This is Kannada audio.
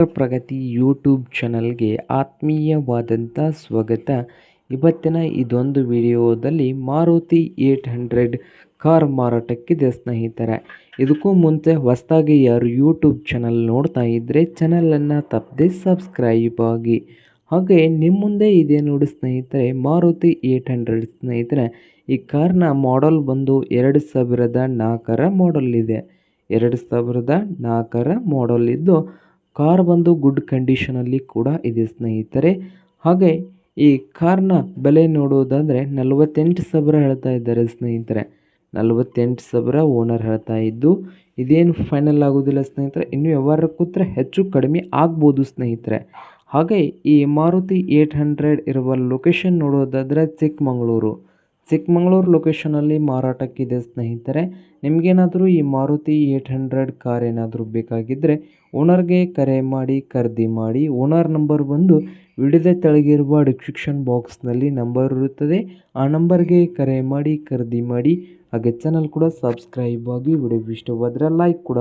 ಪ್ರಗತಿ ಯೂಟ್ಯೂಬ್ ಚಾನಲ್ಗೆ ಆತ್ಮೀಯವಾದಂಥ ಸ್ವಾಗತ. ಇವತ್ತಿನ ಇದೊಂದು ವಿಡಿಯೋದಲ್ಲಿ ಮಾರುತಿ 800 ಕಾರ್ ಮಾರಾಟಕ್ಕಿದೆ ಸ್ನೇಹಿತರೆ. ಇದಕ್ಕೂ ಮುಂಚೆ ಹೊಸದಾಗಿ ಯಾರು ಯೂಟ್ಯೂಬ್ ಚಾನಲ್ ನೋಡ್ತಾ ಇದ್ದರೆ ಚಾನಲನ್ನು ತಪ್ಪದೆ ಸಬ್ಸ್ಕ್ರೈಬ್ ಆಗಿ. ಹಾಗೆ ನಿಮ್ಮ ಮುಂದೆ ಇದೆ ನೋಡಿ ಸ್ನೇಹಿತರೆ, ಮಾರುತಿ 800 ಸ್ನೇಹಿತರೆ. ಈ ಕಾರ್ನ ಮಾಡಲ್ ಬಂದು 2004ರ ಮಾಡಲ್ ಇದೆ. 2004ರ ಮಾಡಲ್ ಇದ್ದು ಕಾರ್ ಬಂದು ಗುಡ್ ಕಂಡೀಷನಲ್ಲಿ ಕೂಡ ಇದೆ ಸ್ನೇಹಿತರೆ. ಹಾಗೆ ಈ ಕಾರ್ನ ಬೆಲೆ ನೋಡೋದಾದರೆ 48,000 ಹೇಳ್ತಾ ಇದ್ದಾರೆ ಸ್ನೇಹಿತರೆ. 48,000 ಓನರ್ ಹೇಳ್ತಾ ಇದ್ದು, ಇದೇನು ಫೈನಲ್ ಆಗೋದಿಲ್ಲ ಸ್ನೇಹಿತರೆ. ಇನ್ನು ವ್ಯವಹಾರ ಕೂತ್ರೆ ಹೆಚ್ಚು ಕಡಿಮೆ ಆಗ್ಬೋದು ಸ್ನೇಹಿತರೆ. ಹಾಗೆ ಈ ಮಾರುತಿ 800 ಇರುವ ಲೊಕೇಶನ್ ನೋಡೋದಾದರೆ ಚಿಕ್ಕಮಗಳೂರು ಲೊಕೇಶನಲ್ಲಿ ಮಾರಾಟಕ್ಕಿದೆ ಸ್ನೇಹಿತರೆ. ನಿಮಗೇನಾದರೂ ಈ ಮಾರುತಿ 800 ಕಾರ್ ಏನಾದರೂ ಬೇಕಾಗಿದ್ದರೆ ಓನರ್ಗೆ ಕರೆ ಮಾಡಿ ಖರೀದಿ ಮಾಡಿ. ಓನರ್ ನಂಬರ್ ಬಂದು ವಿಡಿಯೋದ ಕೆಳಗಿರುವ ಡಿಸ್ಕ್ರಿಪ್ಷನ್ ಬಾಕ್ಸ್ನಲ್ಲಿ ನಂಬರ್ ಇರುತ್ತದೆ. ಆ ನಂಬರ್ಗೆ ಕರೆ ಮಾಡಿ ಖರೀದಿ ಮಾಡಿ. ಹಾಗೆ ಚಾನಲ್ ಕೂಡ ಸಬ್ಸ್ಕ್ರೈಬ್ ಆಗಿ. ವಿಡಿಯೋ ಇಷ್ಟವಾದರೆ ಲೈಕ್ ಕೂಡ